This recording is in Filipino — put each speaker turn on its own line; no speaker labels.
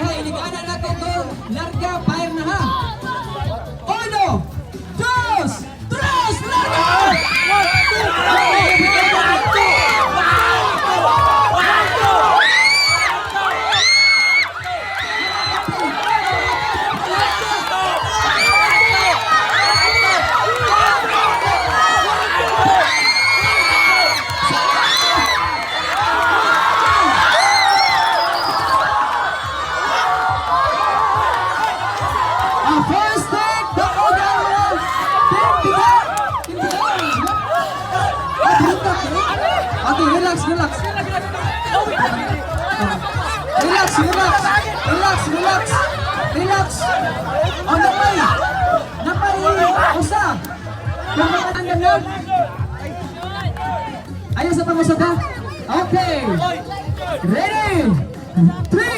ha, iligana na ko go. Larga, fire na ha. 1, 2, 3, larga! First take, bako daw. Okay, relax. Relax. Napay. Usa. Ayaw sa pangusada. Okay. Ready? 3.